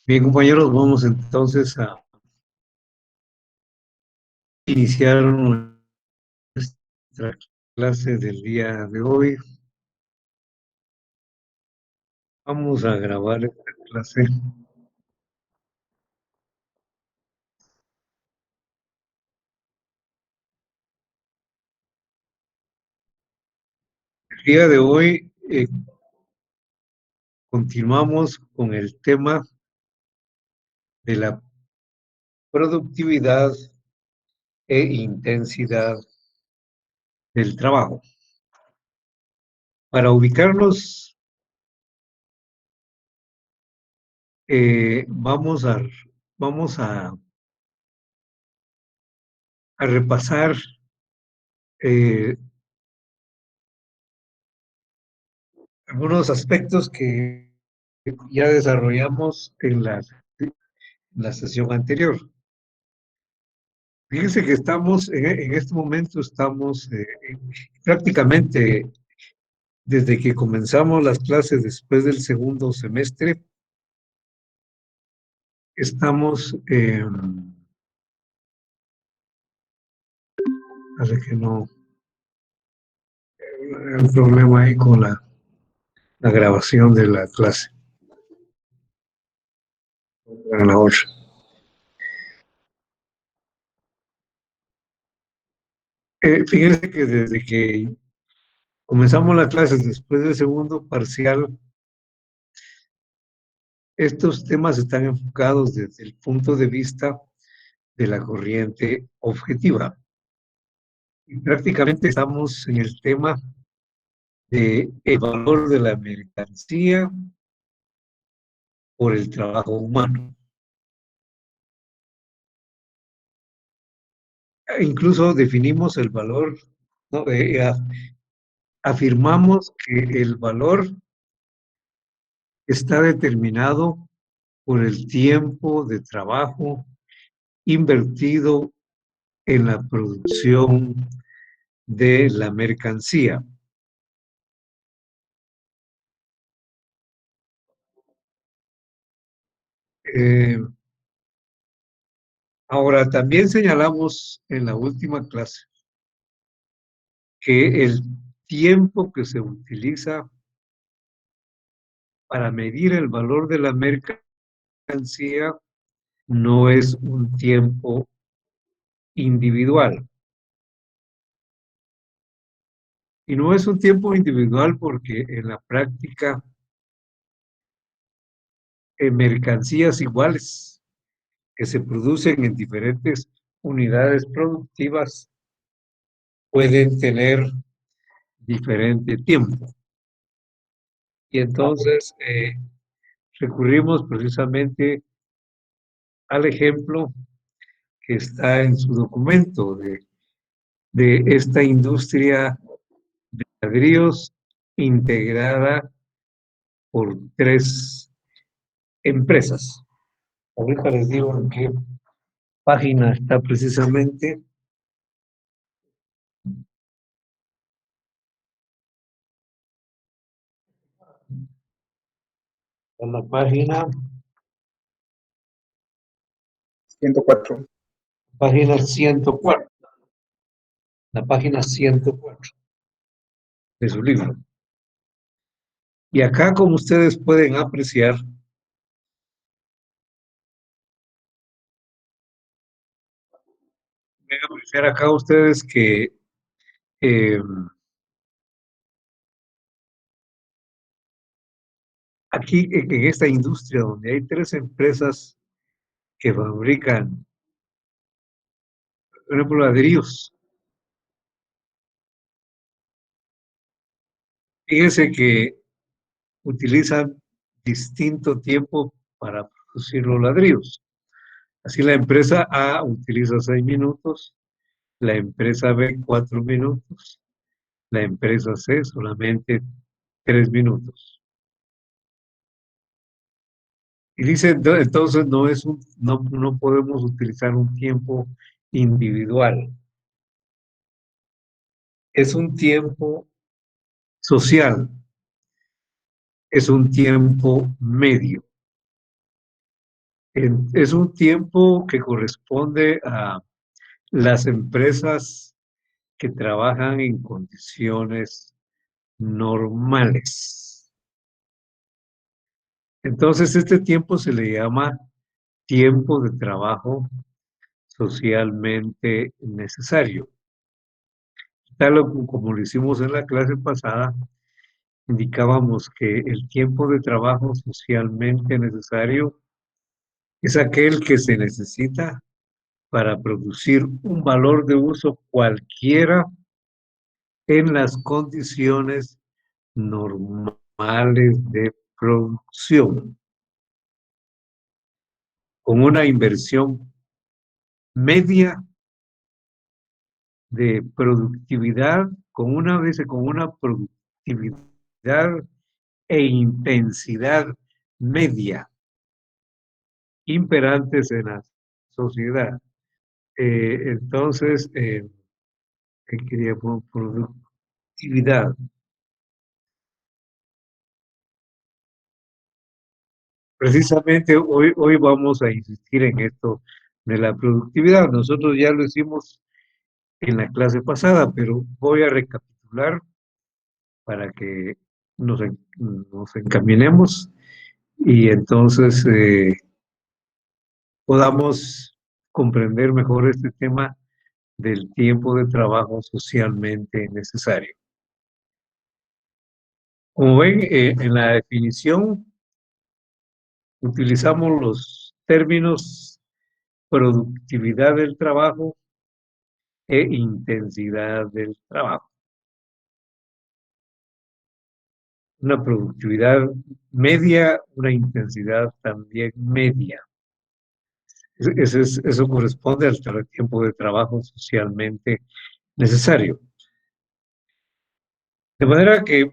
Bien, compañeros, vamos entonces a iniciar nuestra clase del día de hoy. Vamos a grabar esta clase. El día de hoy continuamos con el tema de la productividad e intensidad del trabajo. Para ubicarnos, vamos a repasar eh, algunos aspectos que ya desarrollamos en la sesión anterior. Fíjense que estamos, en este momento estamos prácticamente desde que comenzamos las clases después del segundo semestre, estamos, hace que no, hay un problema ahí con la grabación de la clase. A la 8. Fíjense que desde que comenzamos las clases después del segundo parcial, estos temas están enfocados desde el punto de vista de la corriente objetiva. Y prácticamente estamos en el tema de el valor de la mercancía por el trabajo humano. Incluso definimos el valor, ¿no? Afirmamos que el valor está determinado por el tiempo de trabajo invertido en la producción de la mercancía. Eh, Ahora, también señalamos en la última clase que el tiempo que se utiliza para medir el valor de la mercancía no es un tiempo individual. Y no es un tiempo individual porque en la práctica mercancías iguales que se producen en diferentes unidades productivas pueden tener diferente tiempo. Y entonces recurrimos precisamente al ejemplo que está en su documento de esta industria de ladrillos integrada por 3 empresas. Ahorita les digo en qué página está precisamente. En la página 104, la página 104 de su libro. Y acá, como ustedes pueden apreciar, acá ustedes que eh, aquí en esta industria donde hay 3 empresas que fabrican, por ejemplo, ladrillos, fíjense que utilizan distinto tiempo para producir los ladrillos. Así la empresa A utiliza 6 minutos, la empresa B 4 minutos, la empresa C solamente 3 minutos. Y dice, entonces no podemos utilizar un tiempo individual. Es un tiempo social, es un tiempo medio. Es un tiempo que corresponde a las empresas que trabajan en condiciones normales. Entonces, este tiempo se le llama tiempo de trabajo socialmente necesario. Como lo hicimos en la clase pasada, indicábamos que el tiempo de trabajo socialmente necesario es aquel que se necesita para producir un valor de uso cualquiera en las condiciones normales de producción, con una inversión media de productividad, con una productividad e intensidad media imperantes en la sociedad. Entonces, ¿qué quería? Productividad. Precisamente hoy vamos a insistir en esto de la productividad. Nosotros ya lo hicimos en la clase pasada, pero voy a recapitular para que nos encaminemos y entonces podamos comprender mejor este tema del tiempo de trabajo socialmente necesario. Como ven, en la definición utilizamos los términos productividad del trabajo e intensidad del trabajo. Una productividad media, una intensidad también media. Eso corresponde al tiempo de trabajo socialmente necesario. De manera que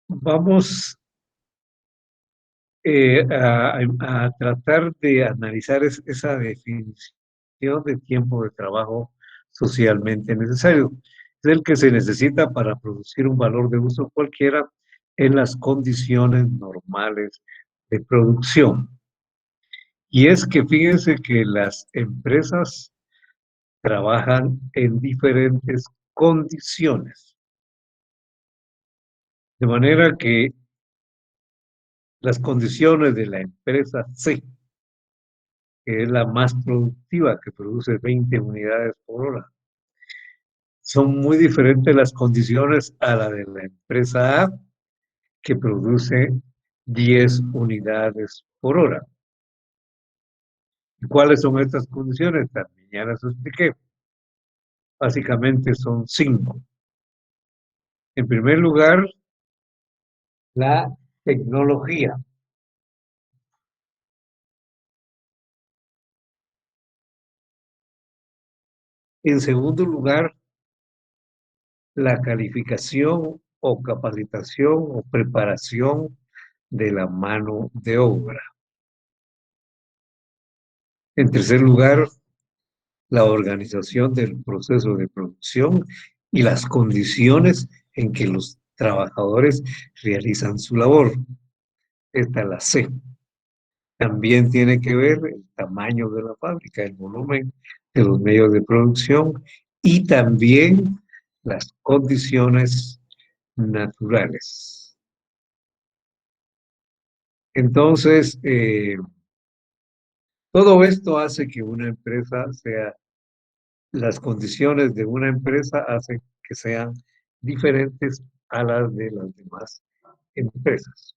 vamos a tratar de analizar esa definición de tiempo de trabajo socialmente necesario. Es el que se necesita para producir un valor de uso cualquiera en las condiciones normales de producción. Y es que fíjense que las empresas trabajan en diferentes condiciones. De manera que las condiciones de la empresa C, que es la más productiva, que produce 20 unidades por hora, son muy diferentes las condiciones a la de la empresa A, que produce 10 unidades por hora. ¿Y cuáles son estas condiciones? También ya las expliqué. Básicamente son 5. En primer lugar, la tecnología. En segundo lugar, la calificación o capacitación o preparación de la mano de obra. En tercer lugar, la organización del proceso de producción y las condiciones en que los trabajadores realizan su labor. Esta es la C. También tiene que ver el tamaño de la fábrica, el volumen de los medios de producción y también las condiciones naturales. Entonces, todo esto hace que una empresa sea, las condiciones de una empresa hacen que sean diferentes a las de las demás empresas.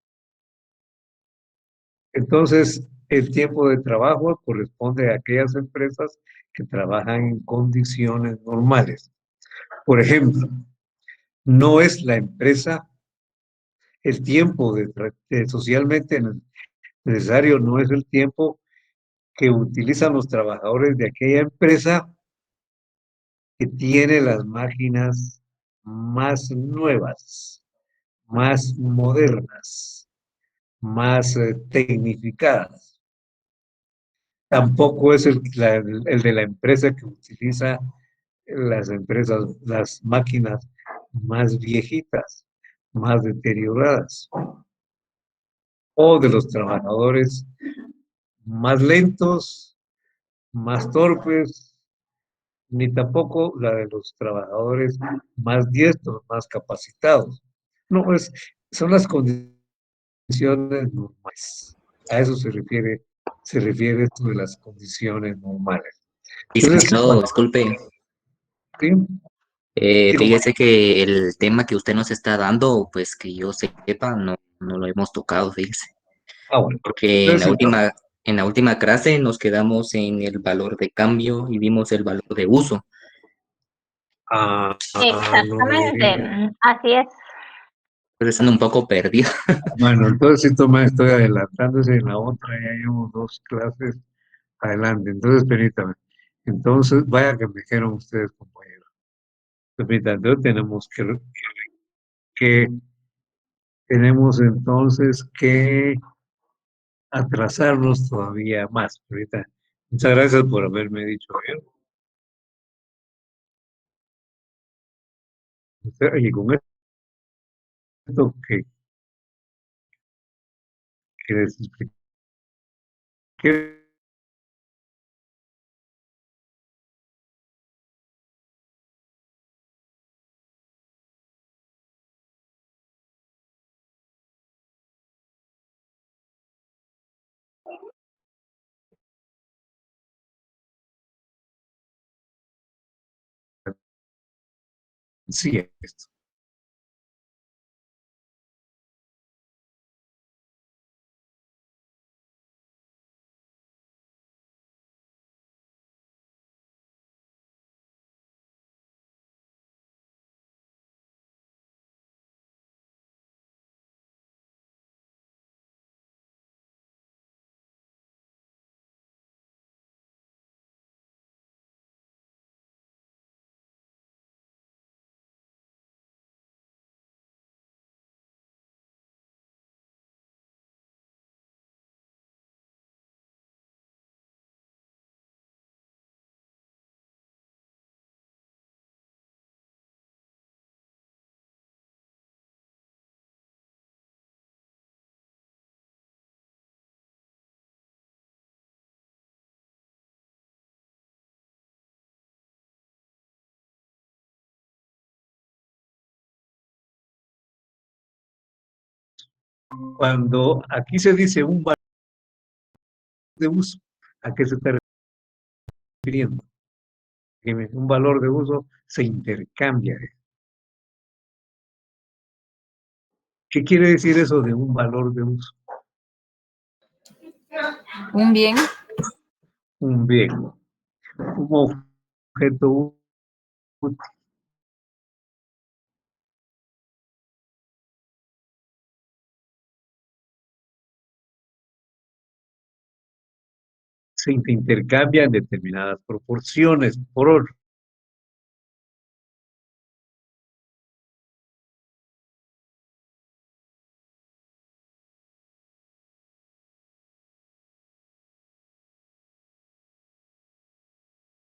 Entonces, el tiempo de trabajo corresponde a aquellas empresas que trabajan en condiciones normales. Por ejemplo, no es la empresa, el tiempo socialmente necesario no es el tiempo que utilizan los trabajadores de aquella empresa que tiene las máquinas más nuevas, más modernas, más tecnificadas. Tampoco es el de la empresa que utiliza las máquinas más viejitas, más deterioradas, o de los trabajadores más lentos, más torpes, ni tampoco la de los trabajadores más diestros, más capacitados. No, son las condiciones normales. A eso se refiere esto de las condiciones normales. Entonces, Licenciado, cuando disculpe, sí, digo, fíjese que el tema que usted nos está dando, pues que yo sepa, no lo hemos tocado, fíjese, bueno, porque entonces, en la última clase nos quedamos en el valor de cambio y vimos el valor de uso. no me Exactamente, digas. así es. Pues están un poco perdido. Bueno, entonces sí, me estoy adelantándose en la otra, ya llevo dos clases adelante. Entonces, permítame. Entonces, vaya que me dijeron ustedes, compañeros. Permítame, entonces que, tenemos entonces que atrasarnos todavía más. Ahorita, muchas gracias por haberme dicho eso. Y con esto que les expliqué, sí, esto. Cuando aquí se dice un valor de uso, ¿a qué se está refiriendo? Que un valor de uso se intercambia. ¿Qué quiere decir eso de un valor de uso? Un bien, Un bien, un objeto útil. Se intercambia en determinadas proporciones por otro.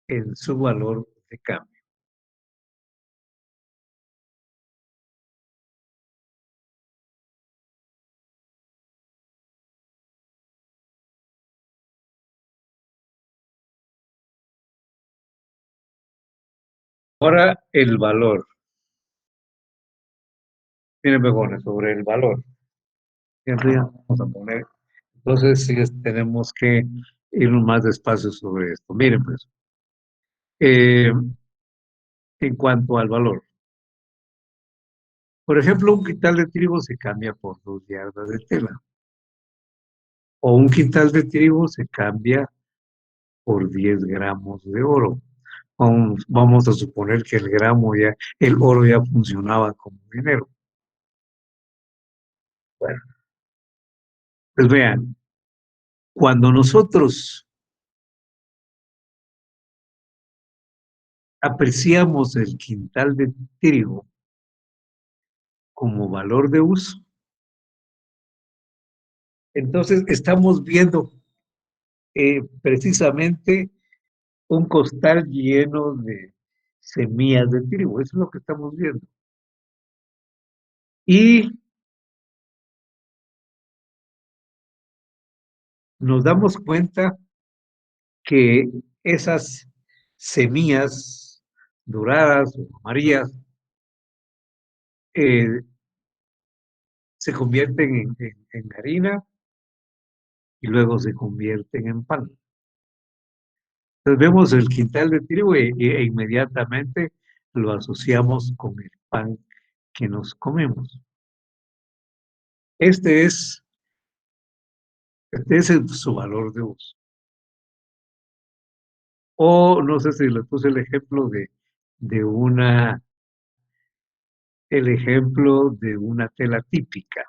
En su valor de cambio. Ahora el valor. Miren, mejor sobre el valor. Siempre ya vamos a poner. Entonces, sí, tenemos que irnos más despacio sobre esto. Miren, pues, eh, en cuanto al valor. Por ejemplo, un quintal de trigo se cambia por 2 yardas de tela. O un quintal de trigo se cambia por 10 gramos de oro. Vamos a suponer que el oro ya funcionaba como dinero. Bueno, pues vean, cuando nosotros apreciamos el quintal de trigo como valor de uso, entonces estamos viendo precisamente un costal lleno de semillas de trigo, eso es lo que estamos viendo. Y nos damos cuenta que esas semillas doradas o amarillas eh, se convierten en harina y luego se convierten en pan. Entonces vemos el quintal de trigo e inmediatamente lo asociamos con el pan que nos comemos. Este es, este es su valor de uso. O no sé si le puse de una, el ejemplo de una tela típica.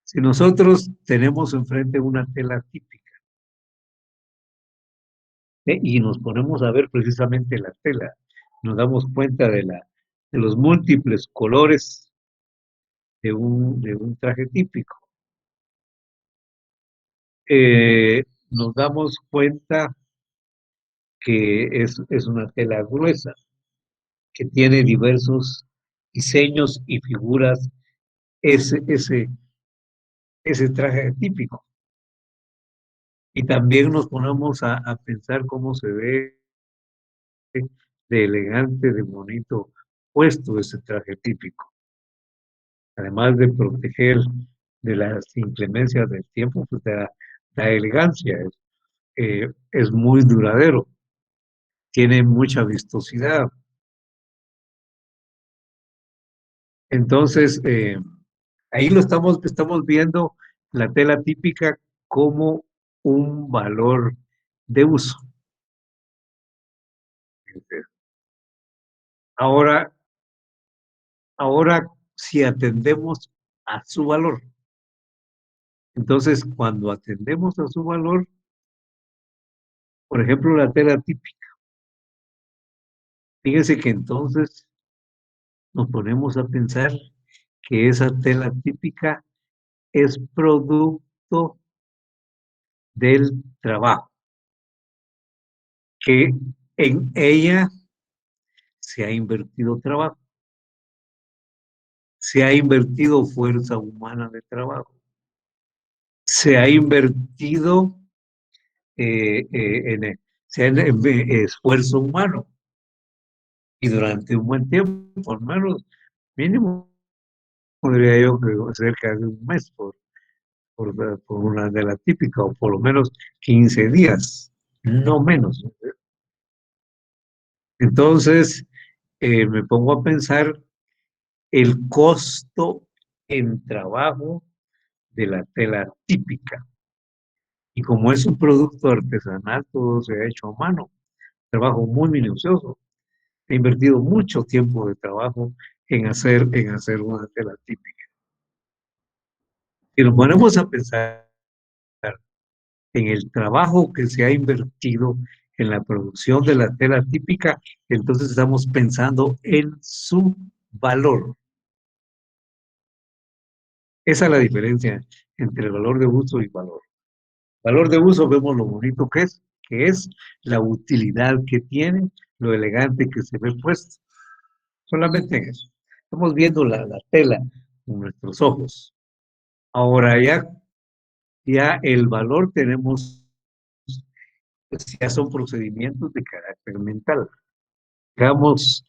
Si nosotros tenemos enfrente una tela típica y nos ponemos a ver precisamente la tela, nos damos cuenta de los múltiples colores de un traje típico. Nos damos cuenta que es una tela gruesa, que tiene diversos diseños y figuras, ese, ese, ese traje típico. Y también nos ponemos a pensar cómo se ve de elegante, de bonito puesto ese traje típico. Además de proteger de las inclemencias del tiempo, pues da elegancia, es muy duradero, tiene mucha vistosidad. Entonces, ahí estamos viendo la tela típica como un valor de uso. Ahora, ahora, si atendemos a su valor, entonces cuando atendemos a su valor, por ejemplo, la tela típica, fíjense que entonces nos ponemos a pensar que esa tela típica es producto del trabajo, que en ella se ha invertido trabajo, se ha invertido fuerza humana de trabajo, se ha invertido eh, eh, en, eh, esfuerzo humano y durante un buen tiempo, al menos mínimo, podría yo que cerca de un mes por una de la típica, o por lo menos 15 días, no menos. Entonces, me pongo a pensar el costo en trabajo de la tela típica. Y como es un producto artesanal, todo se ha hecho a mano, trabajo muy minucioso. He invertido mucho tiempo de trabajo en hacer una tela típica. Y nos ponemos a pensar en el trabajo que se ha invertido en la producción de la tela típica, entonces estamos pensando en su valor. Esa es la diferencia entre el valor de uso y valor. Valor de uso vemos lo bonito que es la utilidad que tiene, lo elegante que se ve puesto. Solamente en eso. Estamos viendo la tela con nuestros ojos. Ahora ya el valor tenemos, pues ya son procedimientos de carácter mental. Dejamos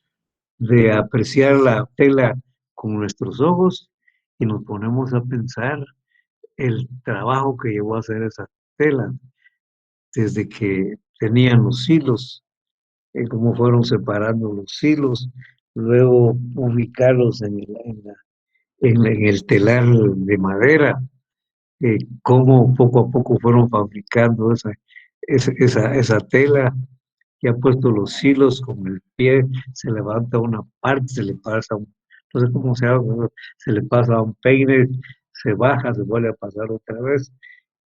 de apreciar la tela con nuestros ojos y nos ponemos a pensar el trabajo que llevó a hacer esa tela, desde que tenían los hilos, cómo fueron separando los hilos, luego ubicarlos en el telar de madera, cómo poco a poco fueron fabricando esa tela, y ha puesto los hilos con el pie, se levanta una parte, se le pasa no sé cómo se hace, se le pasa un peine, se baja, se vuelve a pasar otra vez,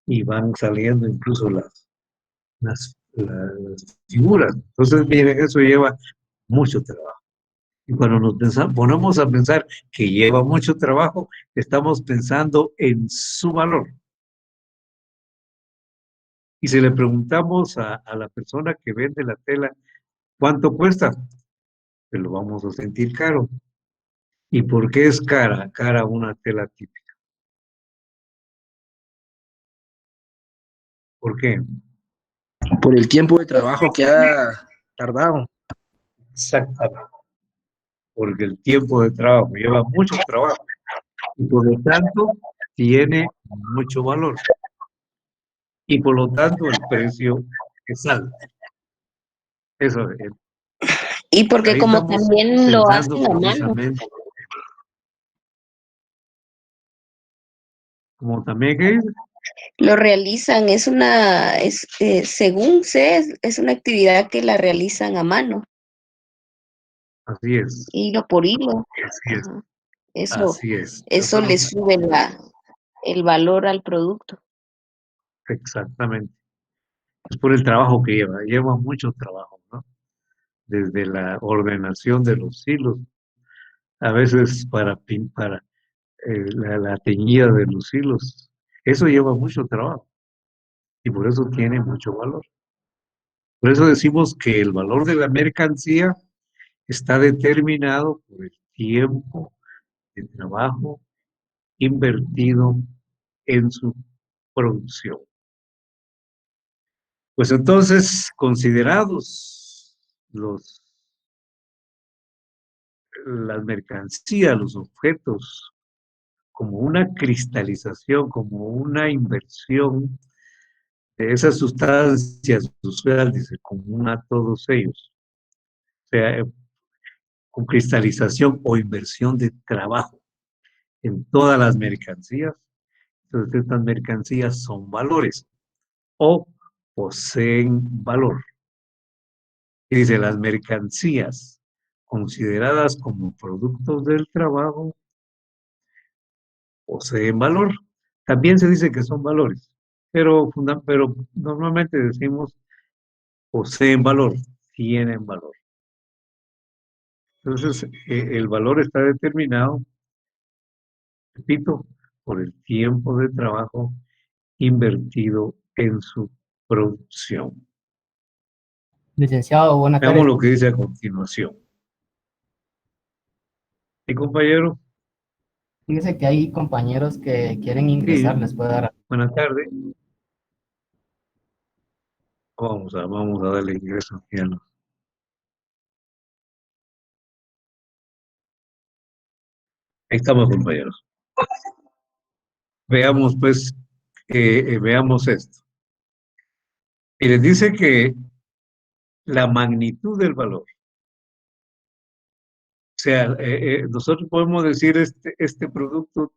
y van saliendo incluso las figuras. Entonces, miren, eso lleva mucho trabajo. Y cuando ponemos a pensar que lleva mucho trabajo, estamos pensando en su valor. Y si le preguntamos a la persona que vende la tela, ¿cuánto cuesta? Pues lo vamos a sentir caro. ¿Y por qué es cara? Cara una tela típica. ¿Por qué? por el tiempo de trabajo que ha tardado. Exactamente. Porque el tiempo de trabajo lleva mucho trabajo y por lo tanto tiene mucho valor y por lo tanto el precio es alto. Eso, Y porque ahí como estamos también lo pensando hacen a mano, precisamente, como también que dice, lo realizan, según sé, es una actividad que la realizan a mano, así es, hilo por hilo. así es, Ajá. Eso, así es. eso le sube el valor al producto. Exactamente. Es por el trabajo que lleva mucho trabajo, ¿no? Desde la ordenación de los hilos, a veces para la teñida de los hilos. Eso lleva mucho trabajo y por eso tiene mucho valor. Por eso decimos que el valor de la mercancía está determinado por el tiempo de trabajo invertido en su producción. Pues entonces, considerados las mercancías, los objetos, como una cristalización, como una inversión de esas sustancias usuales común a todos ellos, o sea, con cristalización o inversión de trabajo en todas las mercancías. Entonces, estas mercancías son valores o poseen valor. Y dice, las mercancías consideradas como productos del trabajo poseen valor. También se dice que son valores, pero normalmente decimos poseen valor, tienen valor. Entonces, el valor está determinado, repito, por el tiempo de trabajo invertido en su producción. Licenciado, buenas Veamos tardes. lo que dice a continuación. ¿Sí, compañero? Fíjese que hay compañeros que quieren Sí, ingresar, les puede dar. buenas tardes. Vamos a darle ingreso aquí a Ahí estamos, compañeros. Veamos, pues, veamos esto. Y les dice que la magnitud del valor, o sea, nosotros podemos decir este producto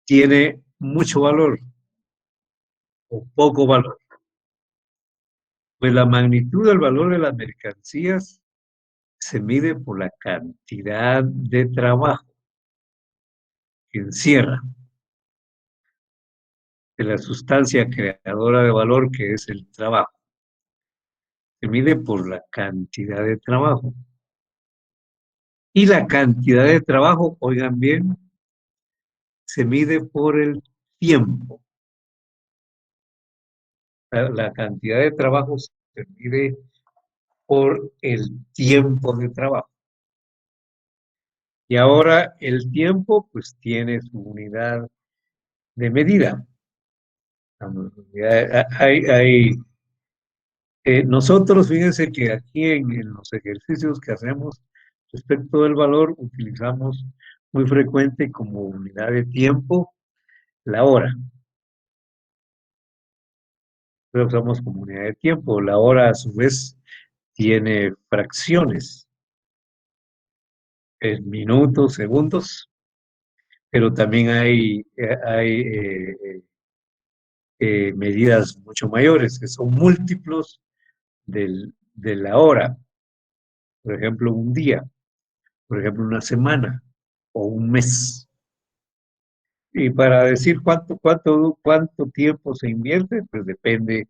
tiene mucho valor o poco valor. Pues la magnitud del valor de las mercancías se mide por la cantidad de trabajo que encierra de la sustancia creadora de valor que es el trabajo. Se mide por la cantidad de trabajo. Y la cantidad de trabajo, oigan bien, se mide por el tiempo. La cantidad de trabajo se mide por el tiempo de trabajo. Y ahora el tiempo pues tiene su unidad de medida. Nosotros, fíjense que aquí en los ejercicios que hacemos respecto del valor, utilizamos muy frecuente como unidad de tiempo la hora. Lo usamos como unidad de tiempo. La hora, a su vez, tiene fracciones, en minutos, segundos, pero también hay medidas mucho mayores, que son múltiplos de la hora. Por ejemplo, un día, por ejemplo, una semana o un mes. Y para decir cuánto tiempo se invierte, pues depende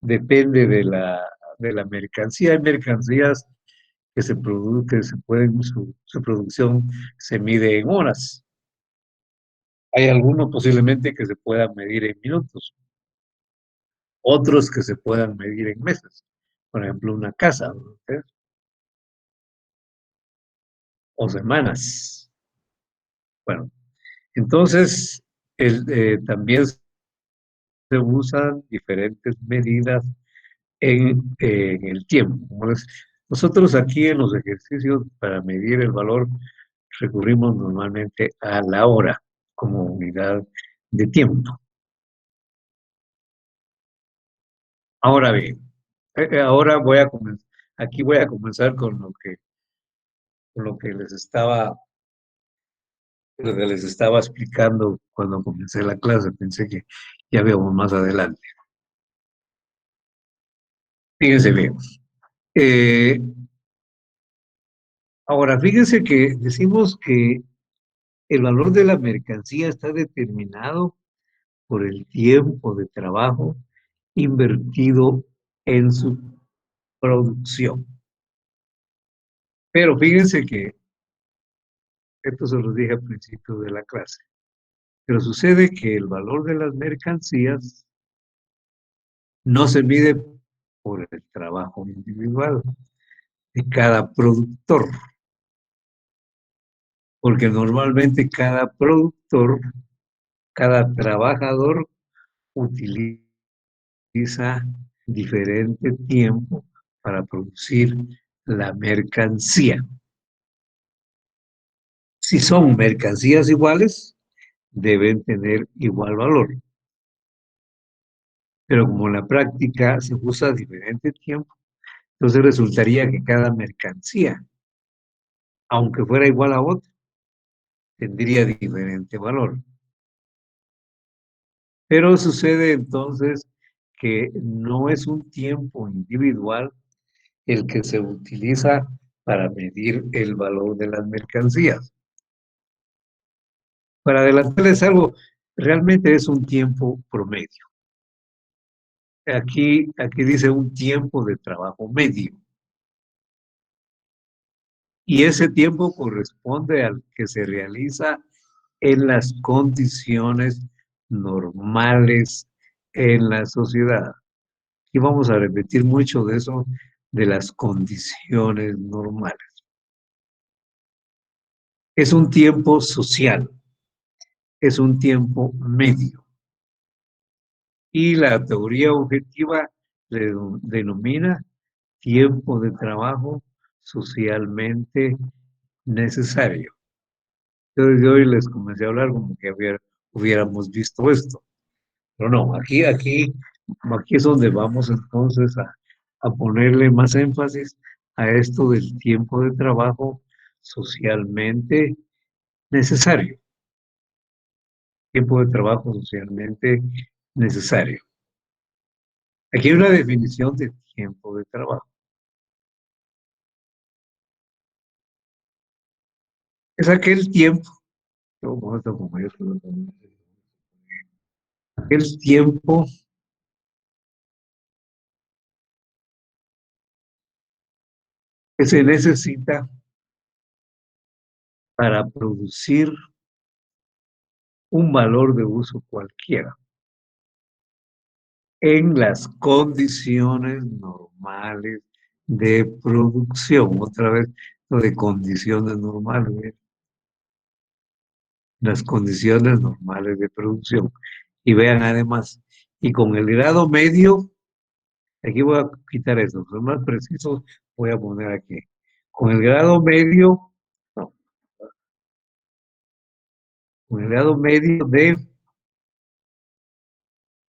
de la mercancía. Hay mercancías que se pueden, su producción se mide en horas. Hay algunos posiblemente que se puedan medir en minutos, otros que se puedan medir en meses. Por ejemplo, una casa, ¿no? O semanas. Bueno, entonces también se usan diferentes medidas en el tiempo. Nosotros aquí en los ejercicios para medir el valor recurrimos normalmente a la hora como unidad de tiempo. Ahora bien, ahora aquí voy a comenzar con lo que les estaba explicando cuando comencé la clase. Pensé que ya veamos más adelante. Fíjense bien. Eh, Ahora, fíjense que decimos que el valor de la mercancía está determinado por el tiempo de trabajo invertido en su producción. Pero fíjense que esto se los dije al principio de la clase. Pero sucede que el valor de las mercancías no se mide por el trabajo individual de cada productor, porque normalmente cada productor, cada trabajador utiliza diferente tiempo para producir la mercancía. Si son mercancías iguales, deben tener igual valor. Pero como en la práctica se usa diferente tiempo, entonces resultaría que cada mercancía, aunque fuera igual a otra, tendría diferente valor. Pero sucede entonces que no es un tiempo individual el que se utiliza para medir el valor de las mercancías. Para adelantarles algo, realmente es un tiempo promedio. Aquí dice un tiempo de trabajo medio. Y ese tiempo corresponde al que se realiza en las condiciones normales en la sociedad. Y vamos a repetir mucho de eso, de las condiciones normales. Es un tiempo social, es un tiempo medio. Y la teoría objetiva le denomina tiempo de trabajo socialmente necesario. Entonces yo hoy les comencé a hablar como que hubiéramos visto esto. Pero no, aquí es donde vamos entonces a ponerle más énfasis a esto del tiempo de trabajo socialmente necesario. Tiempo de trabajo socialmente necesario. Aquí hay una definición de tiempo de trabajo. Es aquel tiempo, aquel tiempo que se necesita para producir un valor de uso cualquiera en las condiciones normales de producción. Otra vez, lo de condiciones normales, ¿eh? Las condiciones normales de producción. Y vean además, y con el grado medio, aquí voy a quitar eso, son más precisos, voy a poner aquí. Con el grado medio, no, con el grado medio de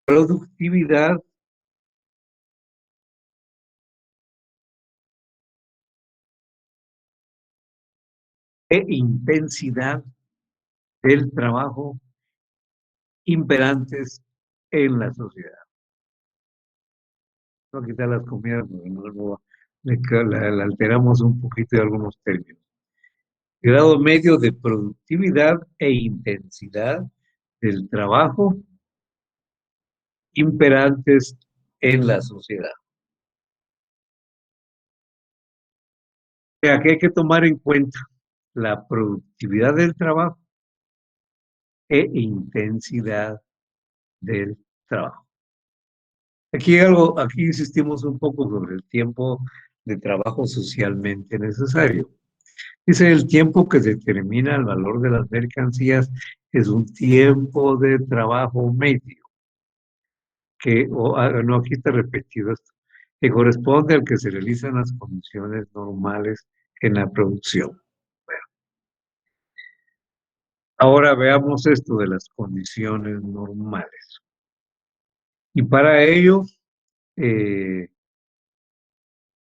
productividad e intensidad del trabajo imperantes en la sociedad. Voy a quitar las comidas, no, le alteramos un poquito de algunos términos. Grado medio de productividad e intensidad del trabajo imperantes en la sociedad. Aquí hay que tomar en cuenta la productividad del trabajo e intensidad del trabajo. Aquí insistimos un poco sobre el tiempo de trabajo socialmente necesario. Dice, el tiempo que determina el valor de las mercancías es un tiempo de trabajo medio. no, aquí está repetido esto, que corresponde al que se realizan las condiciones normales en la producción. Bueno, ahora veamos esto de las condiciones normales. Y eh,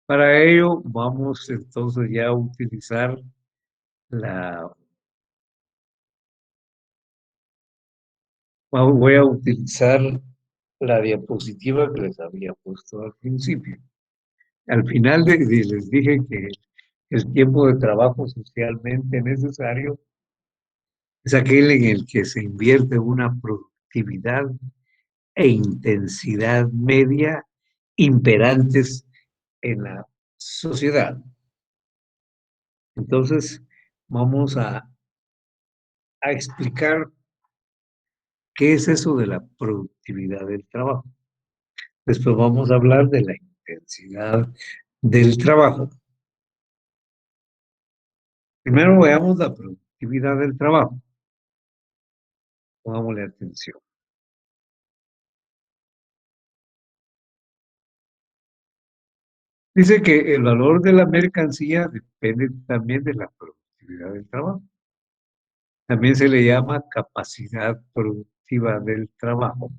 para ello vamos entonces ya a utilizar voy a utilizar la diapositiva que les había puesto al principio. Al final les dije que el tiempo de trabajo socialmente necesario es aquel en el que se invierte una productividad e intensidad media imperantes en la sociedad. Entonces, vamos a explicar qué es eso de la productividad del trabajo. Después vamos a hablar de la intensidad del trabajo. Primero veamos la productividad del trabajo. Pongámosle atención. Dice que el valor de la mercancía depende también de la productividad del trabajo. También se le llama capacidad productiva del trabajo.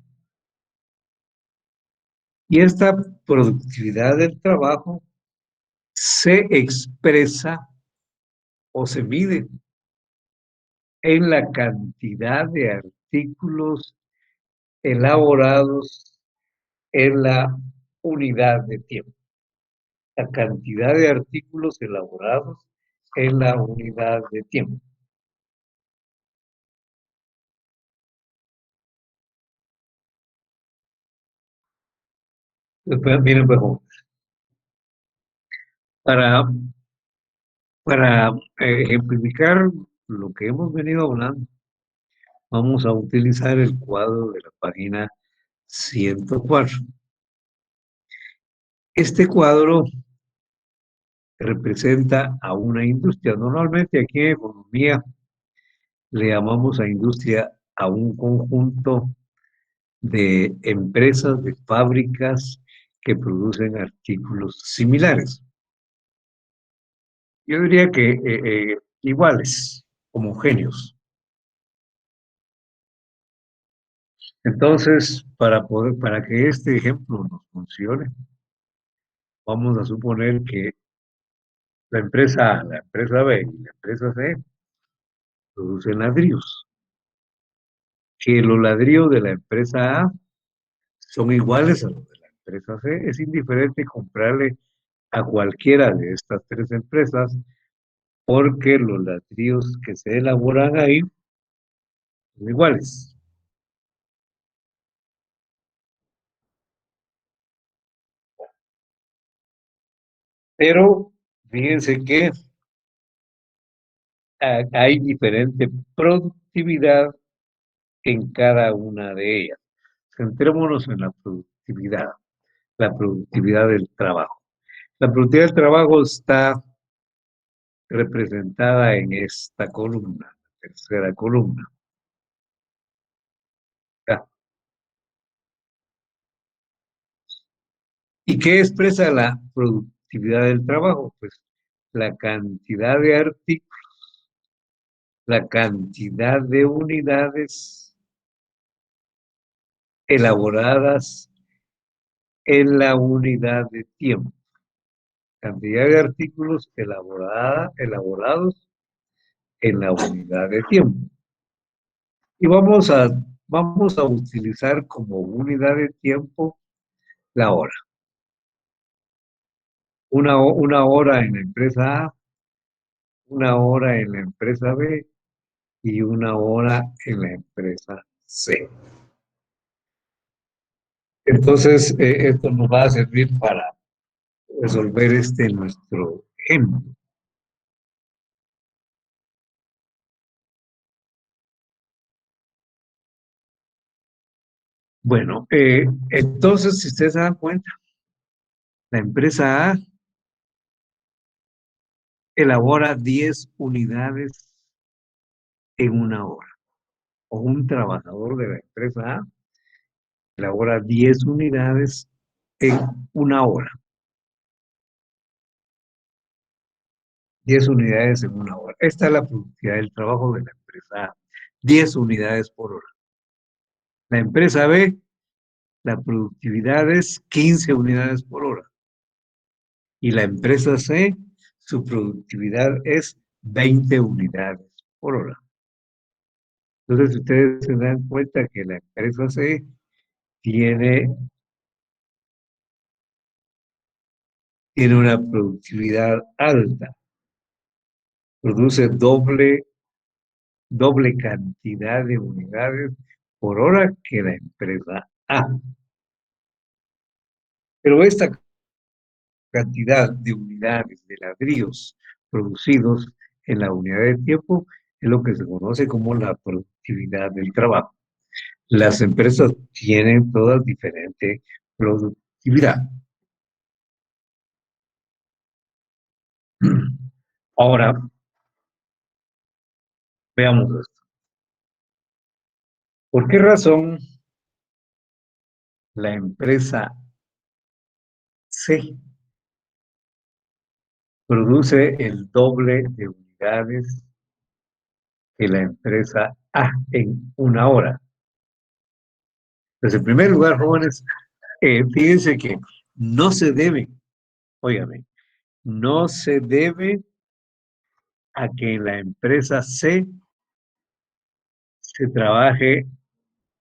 Y esta productividad del trabajo se expresa o se mide en la cantidad de artículos elaborados en la unidad de tiempo. La cantidad de artículos elaborados en la unidad de tiempo. Después, miren, pues, para, para ejemplificar lo que hemos venido hablando, vamos a utilizar el cuadro de la página 104. Este cuadro representa a una industria. Normalmente aquí en economía le llamamos a industria a un conjunto de empresas, de fábricas que producen artículos similares. Yo diría que iguales, homogéneos. Entonces, para que este ejemplo nos funcione, vamos a suponer que la empresa A, la empresa B y la empresa C producen ladrillos. Que los ladrillos de la empresa A son iguales a los de la empresa C. Es indiferente comprarle a cualquiera de estas tres empresas porque los ladrillos que se elaboran ahí son iguales. Pero fíjense que hay diferente productividad en cada una de ellas. Centrémonos en la productividad del trabajo. La productividad del trabajo está representada en esta columna, la tercera columna. Ya. ¿Y qué expresa la productividad del trabajo? Pues la cantidad de artículos, la cantidad de unidades elaboradas en la unidad de tiempo. Cantidad de artículos elaborados en la unidad de tiempo. Y vamos a utilizar como unidad de tiempo la hora. Una hora en la empresa A, una hora en la empresa B y una hora en la empresa C. Entonces, esto nos va a servir para resolver nuestro ejemplo. Bueno, entonces, si ustedes se dan cuenta, la empresa A elabora 10 unidades en una hora. O un trabajador de la empresa A elabora 10 unidades en una hora. 10 unidades en una hora. Esta es la productividad del trabajo de la empresa A. 10 unidades por hora. La empresa B, la productividad es 15 unidades por hora. Y la empresa C, su productividad es 20 unidades por hora. Entonces, ustedes se dan cuenta que la empresa C tiene una productividad alta. Produce doble cantidad de unidades por hora que la empresa A. Pero esta cantidad de unidades de ladrillos producidos en la unidad de tiempo es lo que se conoce como la productividad del trabajo. Las empresas tienen todas diferente productividad. Ahora, veamos esto. ¿Por qué razón la empresa C produce el doble de unidades que la empresa A en una hora? Pues en primer lugar, jóvenes, fíjense que no se debe, óigame, no se debe a que en la empresa C se trabaje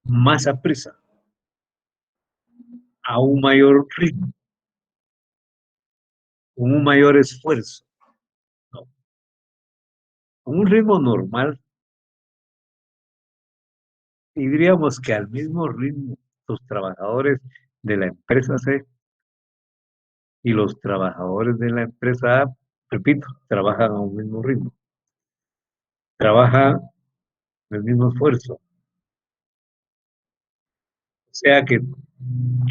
más a prisa, a un mayor ritmo, con un mayor esfuerzo. No. Con un ritmo normal, y diríamos que al mismo ritmo, los trabajadores de la empresa C y los trabajadores de la empresa A, repito, trabajan a un mismo ritmo, trabajan el mismo esfuerzo. O sea que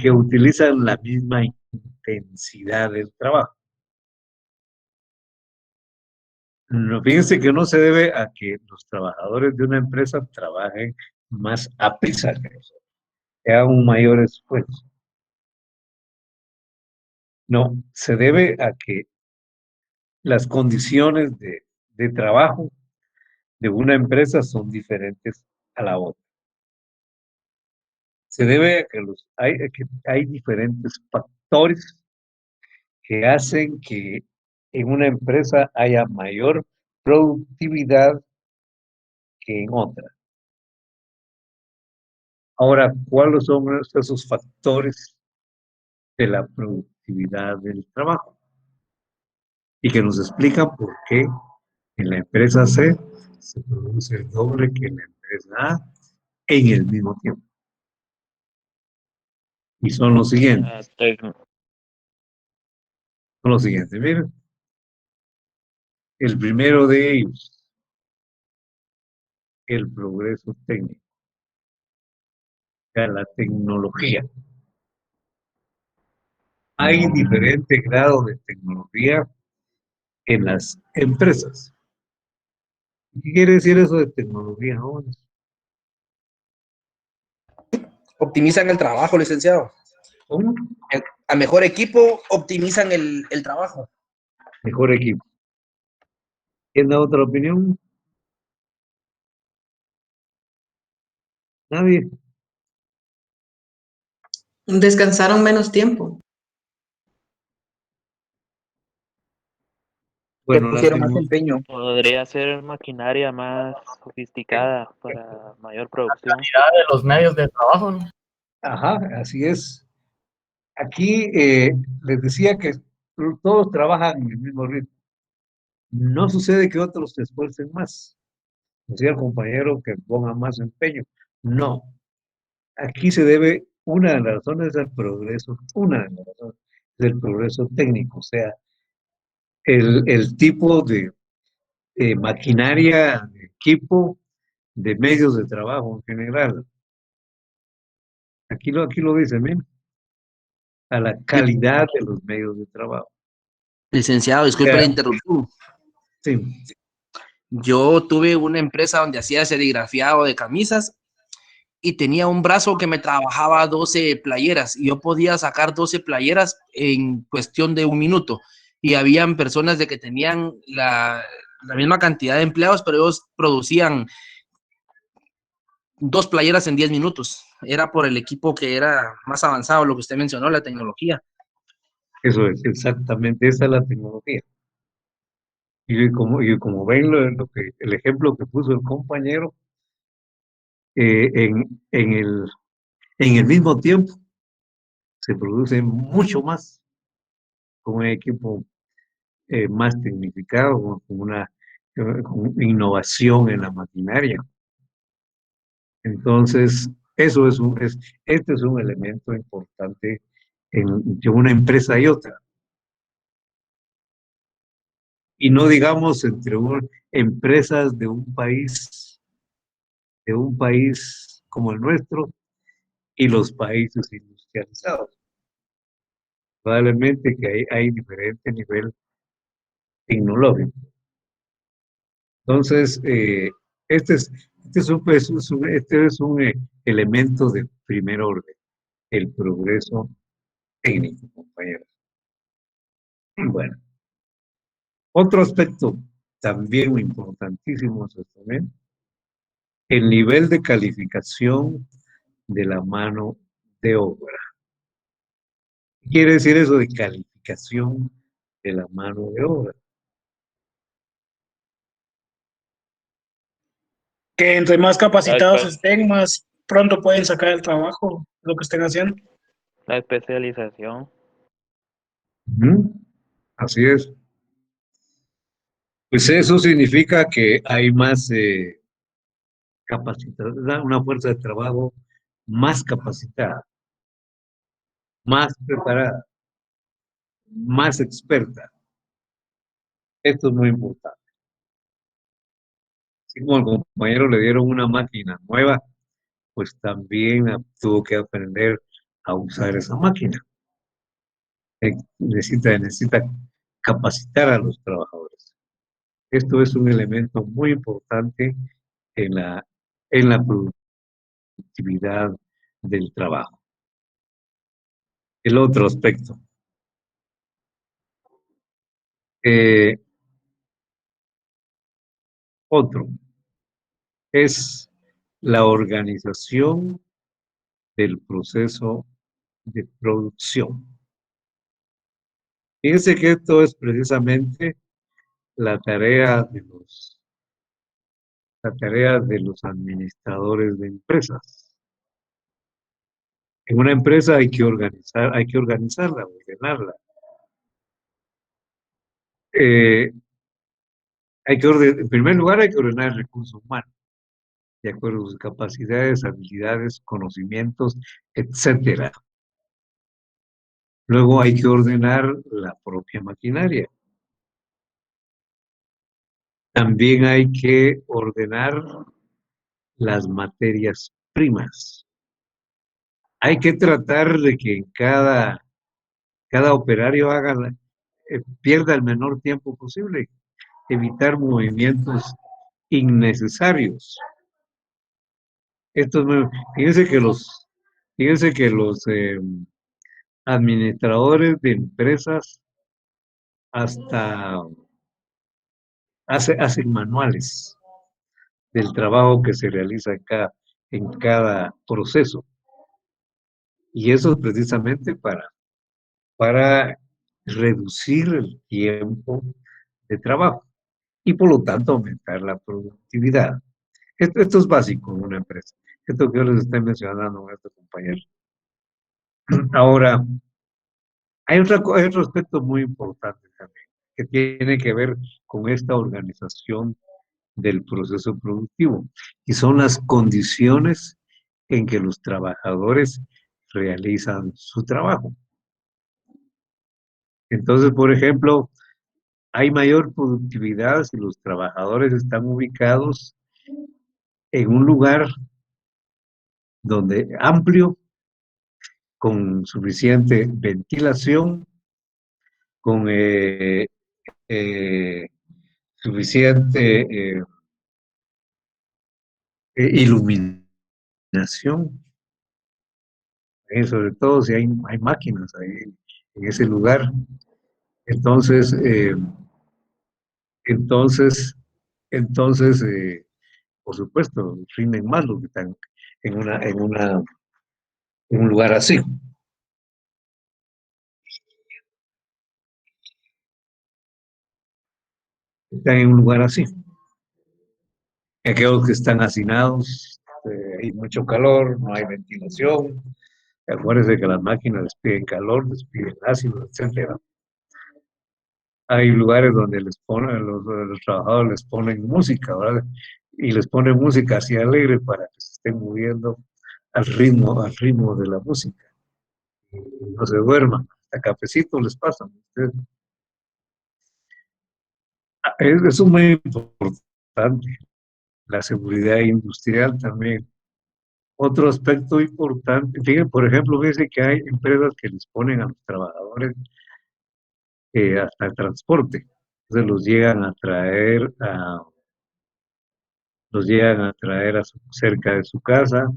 utilizan la misma intensidad del trabajo. No, fíjense que no se debe a que los trabajadores de una empresa trabajen más a prisa que hagan un mayor esfuerzo. No, se debe a que las condiciones de trabajo de una empresa son diferentes a la otra. Se debe a que hay diferentes factores que hacen que en una empresa haya mayor productividad que en otra. Ahora, ¿cuáles son esos factores de la productividad del trabajo? Y que nos explican por qué en la empresa C se produce el doble que en la empresa A en el mismo tiempo. Y son los siguientes. Miren. El primero de ellos, el progreso técnico, o sea, la tecnología. Hay diferentes grados de tecnología en las empresas. ¿Qué quiere decir eso de tecnología, jóvenes? Optimizan el trabajo, licenciado. ¿Cómo? A mejor equipo, optimizan el trabajo. Mejor equipo. ¿Quién da otra opinión? Nadie. Descansaron menos tiempo. Le Bueno, pusieron más empeño. Podría ser maquinaria más sofisticada para mayor producción. De los medios de trabajo, ¿no? Ajá, así es. Aquí les decía que todos trabajan en el mismo ritmo. No sucede que otros se esfuercen más. Decía el compañero que ponga más empeño. No. Aquí se debe, una de las razones al progreso, una de las razones del progreso técnico, o sea, el tipo de maquinaria, de equipo, de medios de trabajo en general. Aquí lo dice, miren, a la calidad de los medios de trabajo. Licenciado, disculpe la interrupción. Sí. Yo tuve una empresa donde hacía serigrafiado de camisas y tenía un brazo que me trabajaba 12 playeras y yo podía sacar 12 playeras en cuestión de 1 minuto. Y habían personas de que tenían la misma cantidad de empleados, pero ellos producían 2 playeras en 10 minutos. Era por el equipo que era más avanzado, lo que usted mencionó, la tecnología. Eso es exactamente, esa es la tecnología. Y como ven el ejemplo que puso el compañero, en el mismo tiempo se produce mucho más con un equipo más tecnificado, con innovación en la maquinaria. Entonces, este es un elemento importante entre una empresa y otra. Y no digamos entre empresas de un país como el nuestro y los países industrializados. Probablemente que hay diferente nivel tecnológico. Entonces, este es un elemento de primer orden, el progreso técnico, compañeros. Bueno, otro aspecto también muy importantísimo, también, el nivel de calificación de la mano de obra. ¿Qué quiere decir eso de calificación de la mano de obra? Que entre más La, capacitados espe- estén, más pronto pueden sacar el trabajo, lo que estén haciendo. la especialización. Ujú. Así es. Pues eso significa que hay más capacitada, una fuerza de trabajo más capacitada, más preparada, más experta. Esto es muy importante. Así como al compañero le dieron una máquina nueva, pues también tuvo que aprender a usar esa máquina. Necesita capacitar a los trabajadores. Esto es un elemento muy importante en la productividad del trabajo. El otro aspecto. Eh, Otro es la organización del proceso de producción. Fíjense que esto es precisamente la tarea de los administradores de empresas. En una empresa hay que organizarla, ordenarla. En primer lugar, hay que ordenar el recurso humano, de acuerdo a sus capacidades, habilidades, conocimientos, etcétera. Luego hay que ordenar la propia maquinaria. También hay que ordenar las materias primas. Hay que tratar de que cada operario pierda el menor tiempo posible, evitar movimientos innecesarios. Fíjense que los administradores de empresas hasta hacen manuales del trabajo que se realiza en cada proceso. Y eso es precisamente para reducir el tiempo de trabajo y por lo tanto aumentar la productividad. Esto es básico en una empresa. Esto que yo les estoy mencionando a estos compañeros. Ahora, hay otro aspecto muy importante también, que tiene que ver con esta organización del proceso productivo, y son las condiciones en que los trabajadores realizan su trabajo. Entonces, por ejemplo, hay mayor productividad si los trabajadores están ubicados en un lugar donde amplio, con suficiente ventilación, con eh, suficiente iluminación Nación, sobre todo si hay máquinas ahí en ese lugar. Entonces, entonces, entonces, por supuesto, rinden más los que están en un lugar así. Están en un lugar así. Aquellos que están hacinados, hay mucho calor, no hay ventilación. Acuérdense que las máquinas despiden calor, despiden ácido, etcétera. Hay lugares donde les ponen, los trabajadores les ponen música, ¿verdad? Y les ponen música así alegre para que se estén moviendo al ritmo de la música. Y no se duerman. A cafecito les pasan. Eso es muy importante. La seguridad industrial también. Otro aspecto importante, fíjense, por ejemplo, fíjense que hay empresas que les ponen a los trabajadores hasta el transporte. Entonces los llegan a traer cerca de su casa,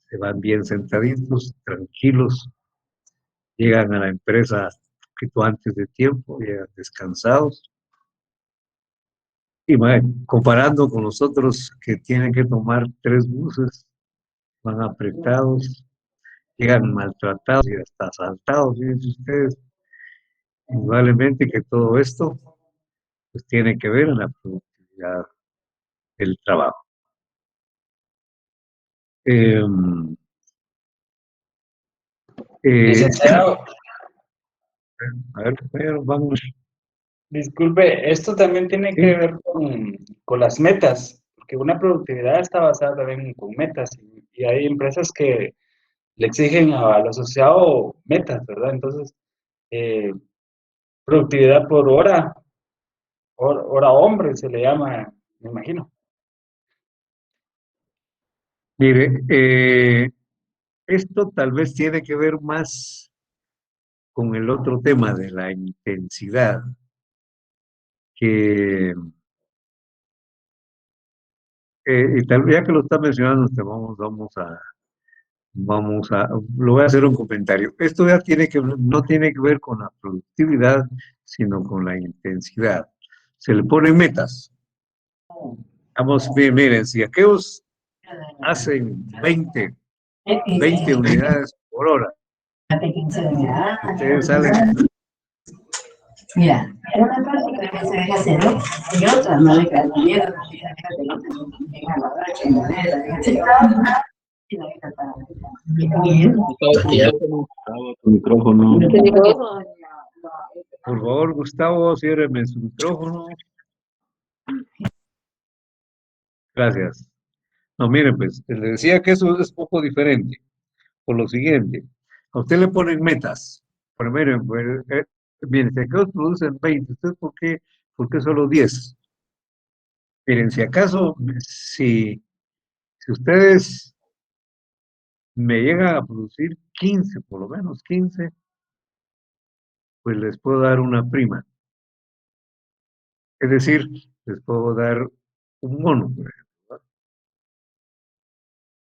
se van bien sentaditos, tranquilos, llegan a la empresa un poquito antes de tiempo, llegan descansados. Y comparando con los otros que tienen que tomar 3 buses, van apretados, llegan maltratados y hasta asaltados, fíjense ustedes. Indudablemente que todo esto pues tiene que ver en la productividad del trabajo. Eh, Licenciado, a ver, compañeros, vamos. disculpe, esto también tiene que ver con las metas, porque una productividad está basada también con metas y hay empresas que le exigen al asociado metas, ¿verdad? Entonces, eh, productividad por hora hombre se le llama, me imagino. Mire, esto tal vez tiene que ver más con el otro tema de la intensidad, que y tal vez ya que lo está mencionando, lo voy a hacer un comentario. Esto ya no tiene que ver con la productividad, sino con la intensidad. Se le ponen metas. Vamos, miren, si aquellos hacen 20 unidades por hora, ustedes salen. Mira, en una parte creo que se deja hacerlo, y otra no le cae miedo, Por favor, Gustavo, ciérreme su micrófono. Gracias. No, miren, pues, le decía que eso es poco diferente. Por lo siguiente, a usted le ponen metas. Pero miren, pues, miren, si acaso producen 20, ¿ustedes por qué solo 10? Miren, si ustedes me llegan a producir 15, por lo menos 15, pues les puedo dar una prima. Es decir, les puedo dar un bono,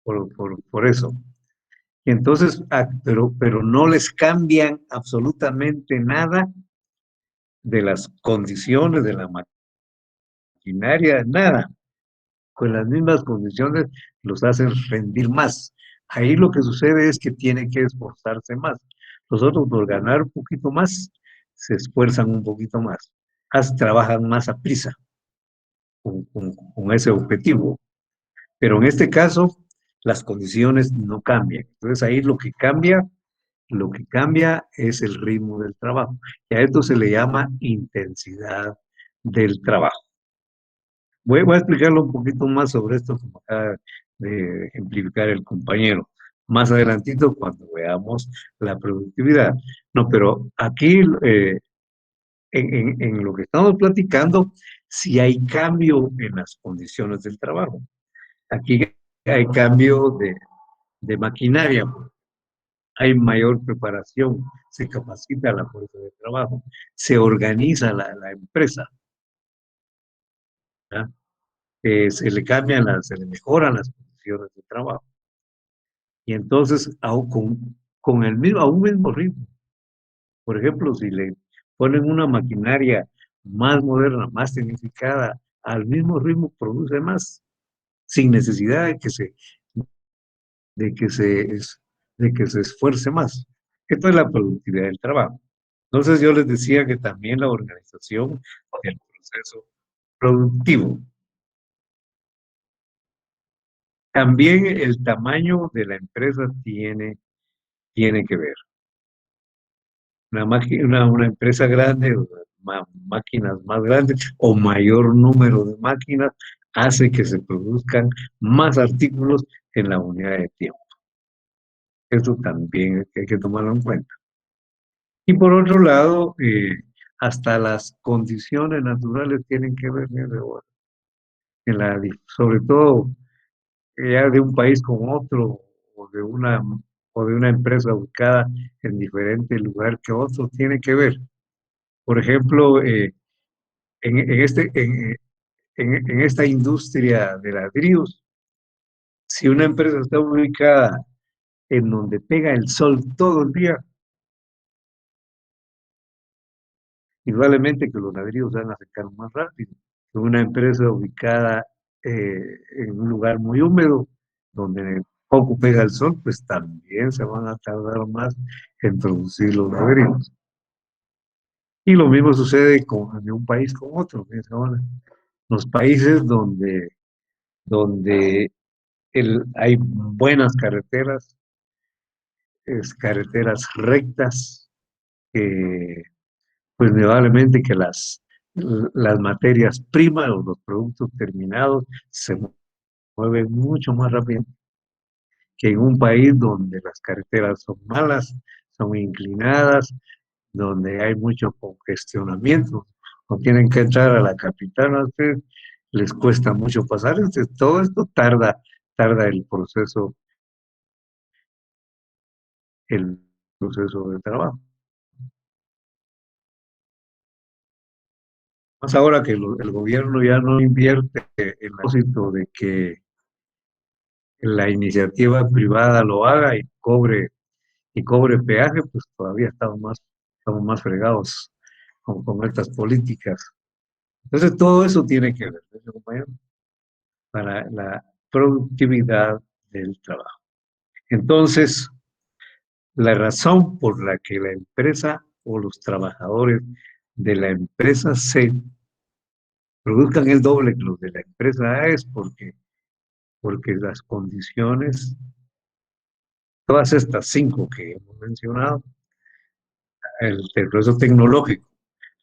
por ejemplo, por eso. Y entonces, pero no les cambian absolutamente nada de las condiciones de la maquinaria, nada. Con las mismas condiciones los hacen rendir más. Ahí lo que sucede es que tienen que esforzarse más. Los otros, por ganar un poquito más, se esfuerzan un poquito más. Trabajan más a prisa con ese objetivo. Pero en este caso, las condiciones no cambian. Entonces ahí lo que cambia es el ritmo del trabajo. Y a esto se le llama intensidad del trabajo. Voy a explicarlo un poquito más sobre esto, como acaba de ejemplificar el compañero. Más adelantito cuando veamos la productividad. No, pero aquí en lo que estamos platicando, sí hay cambio en las condiciones del trabajo. Aquí hay cambio de maquinaria, hay mayor preparación, se capacita la fuerza de trabajo, se organiza la empresa, ¿ya? Se le mejoran las condiciones de trabajo. Y entonces, con a un mismo ritmo, por ejemplo, si le ponen una maquinaria más moderna, más tecnificada, al mismo ritmo produce más, sin necesidad de que se, de que se esfuerce más. Esto es la productividad del trabajo. Entonces yo les decía que también la organización del proceso productivo. También el tamaño de la empresa tiene que ver. Una empresa grande, máquinas más grandes o mayor número de máquinas hace que se produzcan más artículos en la unidad de tiempo. Eso también hay que tomarlo en cuenta. Y por otro lado, hasta las condiciones naturales tienen que ver, sobre todo ya de un país con otro o de una empresa ubicada en diferente lugar que otro, tiene que ver. Por ejemplo, en, este, en esta industria de ladrillos, si una empresa está ubicada en donde pega el sol todo el día, indudablemente que los ladrillos van a secar más rápido. Una empresa ubicada en un lugar muy húmedo, donde poco pega el sol, pues también se van a tardar más en producir los ladrillos. Y lo mismo sucede de un país con otro. Los países donde hay buenas carreteras, carreteras rectas, pues indudablemente que las materias primas o los productos terminados se mueven mucho más rápido que en un país donde las carreteras son malas, son inclinadas, donde hay mucho congestionamiento, o tienen que entrar a la capital, a ustedes les cuesta mucho pasar. Todo esto tarda el proceso de trabajo. Más ahora que el gobierno ya no invierte en el propósito de que la iniciativa privada lo haga y cobre peaje, pues todavía estamos más fregados con estas políticas. Entonces todo eso tiene que ver, ¿no, compañero? Para la productividad del trabajo. Entonces, la razón por la que la empresa o los trabajadores de la empresa C produzcan el doble que los de la empresa A es porque las condiciones, todas estas 5 que hemos mencionado, el proceso tecnológico,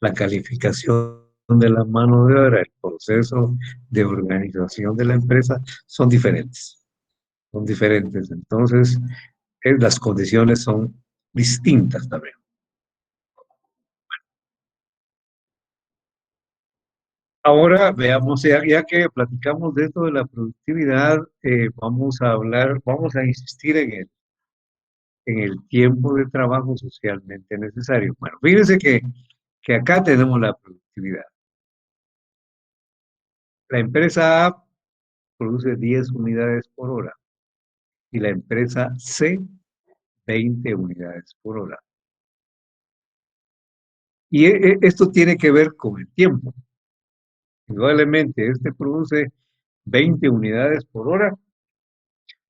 la calificación de la mano de obra, el proceso de organización de la empresa, son diferentes. Son diferentes. Entonces, las condiciones son distintas también. Ahora veamos, ya que platicamos de esto de la productividad, vamos a insistir en el tiempo de trabajo socialmente necesario. Bueno, fíjense que acá tenemos la productividad. La empresa A produce 10 unidades por hora y la empresa C 20 unidades por hora. Y esto tiene que ver con el tiempo. Indudablemente, este produce 20 unidades por hora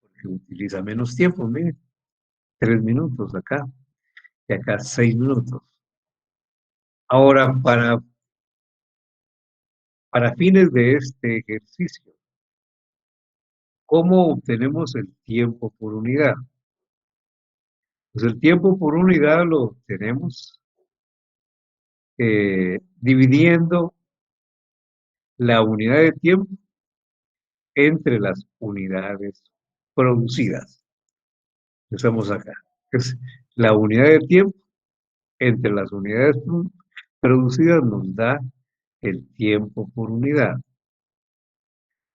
porque utiliza menos tiempo, miren, 3 minutos acá y acá 6 minutos. Ahora, para fines de este ejercicio, ¿cómo obtenemos el tiempo por unidad? Pues el tiempo por unidad lo obtenemos dividiendo la unidad de tiempo entre las unidades producidas. Empezamos acá. Es la unidad de tiempo entre las unidades producidas nos da el tiempo por unidad.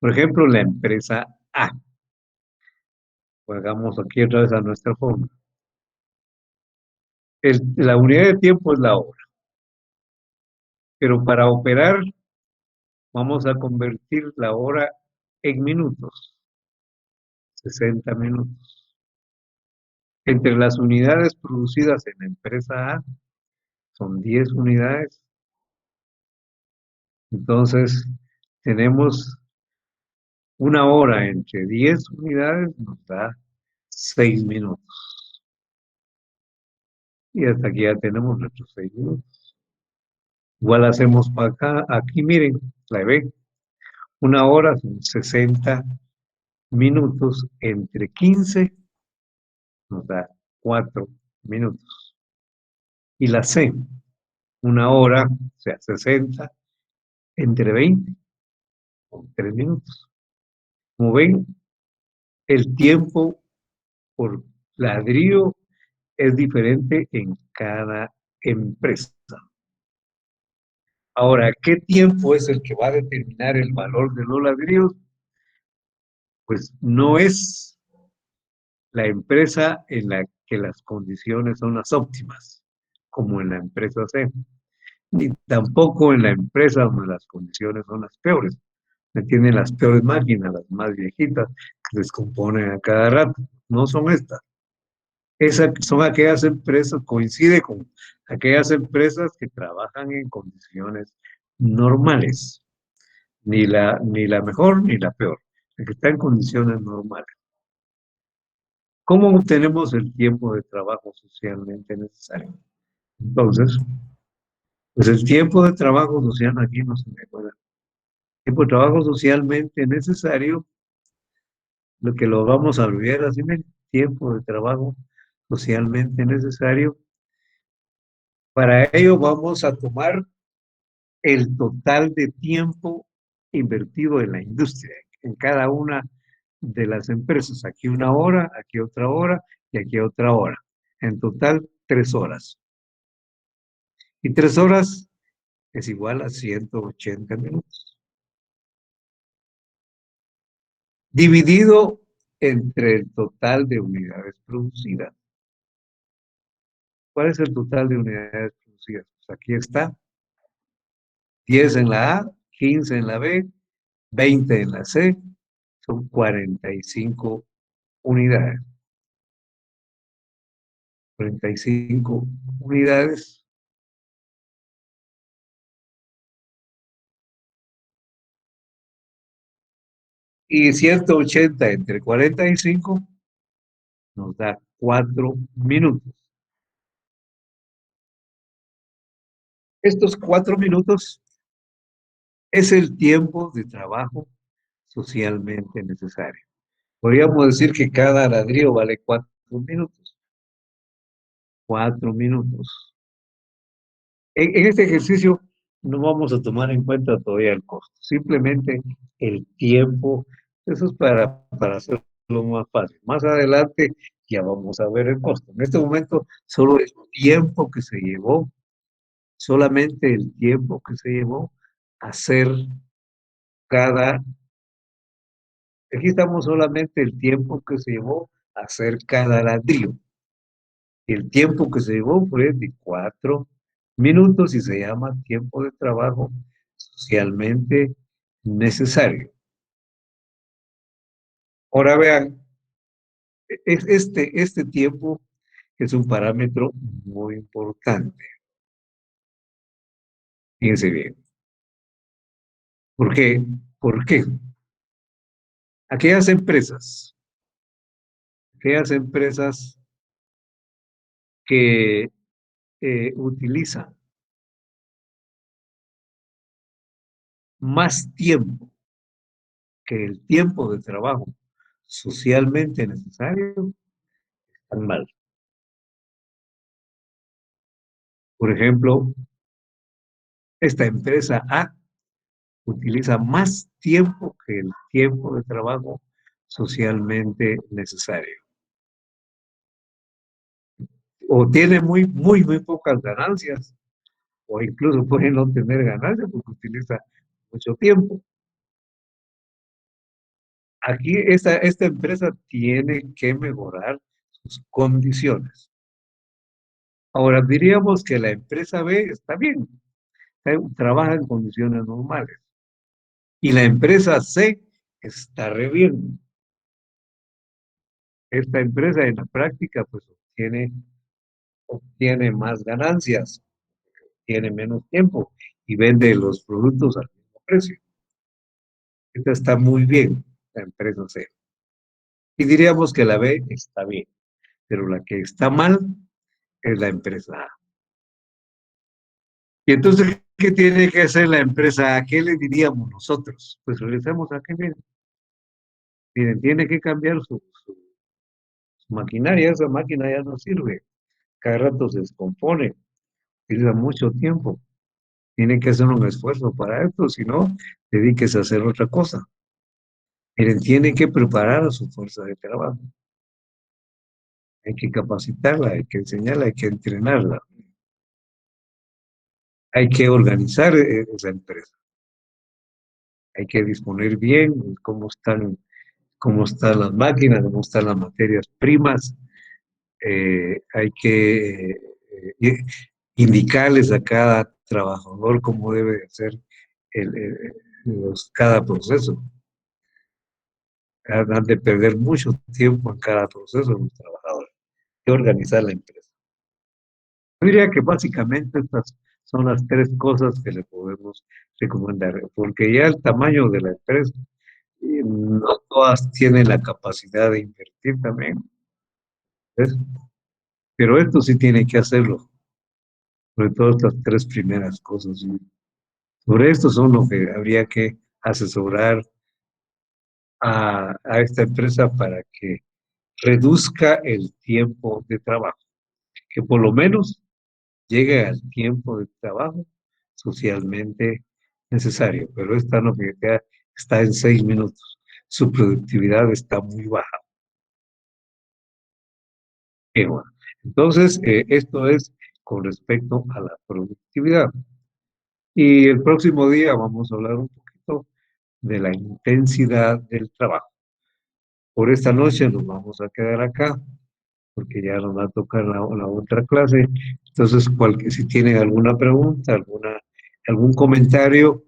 Por ejemplo, la empresa A. Hagamos aquí otra vez a nuestra forma. La unidad de tiempo es la hora. Pero para operar vamos a convertir la hora en minutos. 60 minutos. Entre las unidades producidas en la empresa A son 10 unidades. Entonces, tenemos una hora entre 10 unidades, nos da 6 minutos. Y hasta aquí ya tenemos nuestros 6 minutos. Igual hacemos para acá, aquí miren, la B. Una hora son 60 minutos, entre 15 nos da 4 minutos. Y la C, una hora, o sea, 60, entre 20, son 3 minutos. Como ven, el tiempo por ladrillo es diferente en cada empresa. Ahora, ¿qué tiempo es el que va a determinar el valor de los ladrillos? Pues no es la empresa en la que las condiciones son las óptimas, como en la empresa C, ni tampoco en la empresa donde las condiciones son las peores. Tienen las peores máquinas, las más viejitas, que se descomponen a cada rato. No son estas. Esas son aquellas empresas, coincide con aquellas empresas que trabajan en condiciones normales. Ni la mejor ni la peor, la que está en condiciones normales. ¿Cómo obtenemos el tiempo de trabajo socialmente necesario? Entonces, pues el tiempo de trabajo social aquí no se me acuerda. El tiempo de trabajo socialmente necesario, lo que lo vamos a olvidar así, el tiempo de trabajo socialmente necesario. Para ello vamos a tomar el total de tiempo invertido en la industria, en cada una de las empresas. Aquí una hora, aquí otra hora y aquí otra hora. En total, 3 horas. Y 3 horas es igual a 180 minutos. Dividido entre el total de unidades producidas. ¿Cuál es el total de unidades producidas? Pues aquí está. 10 en la A, 15 en la B, 20 en la C, son 45 unidades. 45 unidades. Y 180 entre 45 nos da 4 minutos. Estos 4 minutos es el tiempo de trabajo socialmente necesario. Podríamos decir que cada ladrillo vale 4 minutos. 4 minutos. En este ejercicio no vamos a tomar en cuenta todavía el costo, simplemente el tiempo. Eso es para hacerlo más fácil. Más adelante ya vamos a ver el costo. En este momento solo el tiempo que se llevó, solamente el tiempo que se llevó a hacer cada... Aquí estamos solamente el tiempo que se llevó a hacer cada ladrillo. El tiempo que se llevó fue de 4 minutos y se llama tiempo de trabajo socialmente necesario. Ahora vean, este tiempo es un parámetro muy importante. Fíjense bien. ¿Por qué? ¿Por qué? Aquellas empresas que utilizan más tiempo que el tiempo de trabajo socialmente necesario, están mal. Por ejemplo, esta empresa A utiliza más tiempo que el tiempo de trabajo socialmente necesario. O tiene muy pocas ganancias, o incluso puede no tener ganancias porque utiliza mucho tiempo. Aquí esta empresa tiene que mejorar sus condiciones. Ahora diríamos que la empresa B está bien, trabaja en condiciones normales. Y la empresa C está re bien. esta empresa en la práctica pues obtiene más ganancias, tiene menos tiempo y vende los productos al mismo precio. Esta está muy bien, la empresa C. Y diríamos que la B está bien, pero la que está mal es la empresa A. Y entonces, ¿qué tiene que hacer la empresa A? ¿Qué le diríamos nosotros? Pues regresamos a que miren, tiene que cambiar su maquinaria, esa máquina ya no sirve, cada rato se descompone, utiliza mucho tiempo, tiene que hacer un esfuerzo para esto, si no, dedíquese a hacer otra cosa. Miren, tiene que preparar a su fuerza de trabajo, hay que capacitarla, hay que enseñarla, hay que entrenarla, hay que organizar esa empresa, hay que disponer bien cómo están las máquinas, cómo están las materias primas, hay que indicarles a cada trabajador cómo debe de hacer cada proceso. Han de perder mucho tiempo en cada proceso los trabajadores. Hay que organizar la empresa. Yo diría que básicamente estas son las tres cosas que le podemos recomendar, porque ya el tamaño de la empresa, no todas tienen la capacidad de invertir también, ¿ves? Pero esto sí tiene que hacerlo, sobre todo estas tres primeras cosas. ¿Sí? Sobre esto son lo que habría que asesorar a esta empresa para que reduzca el tiempo de trabajo, que por lo menos llegue al tiempo de trabajo socialmente necesario, pero esta no está en 6 minutos, su productividad está muy baja. Bueno, entonces, esto es con respecto a la productividad. Y el próximo día vamos a hablar un poquito de la intensidad del trabajo. Por esta noche nos vamos a quedar acá, porque ya nos va a tocar la otra clase. Entonces, si tienen alguna pregunta, algún comentario,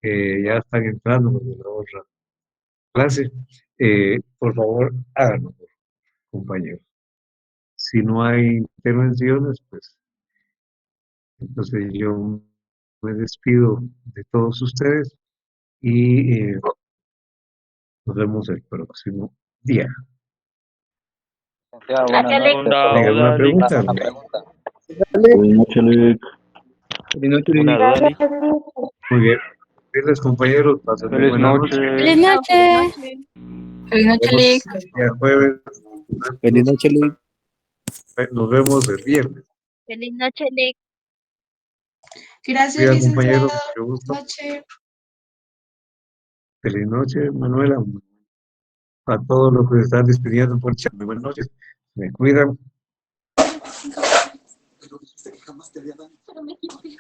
ya están entrando los de la otra clase, por favor, háganos, compañeros. Si no hay intervenciones, pues entonces yo me despido de todos ustedes y nos vemos el próximo día. ¿Tienen alguna pregunta? Buenas noches, Lick. Una duda, Lick. Muy bien. Gracias, compañeros. Pasen muy Feliz buena noche. noche. Feliz noche. Feliz noche, Nos Lick. vemos el día jueves. Feliz noche, Lick. Nos vemos el viernes. Feliz noche, Lick. Gracias, Cuida, licenciado. compañeros. Mucho gusto. Noche. Feliz noche, Manuela. A todos los que se están despidiendo por chat. Buenas noches. Me cuidan.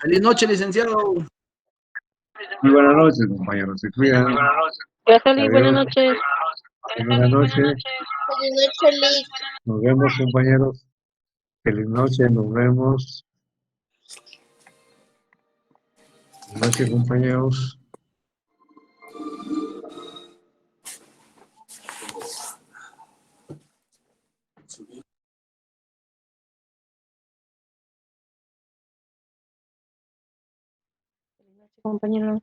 Feliz noche, licenciado. Muy buenas noches, compañeros. Se cuidan. Gracias, Lick. Buenas Adiós. noches. Buenas noches. Feliz noche, Lick. Nos vemos, compañeros. Feliz noche. Nos vemos. Buenas noches, compañeros. Compañeros.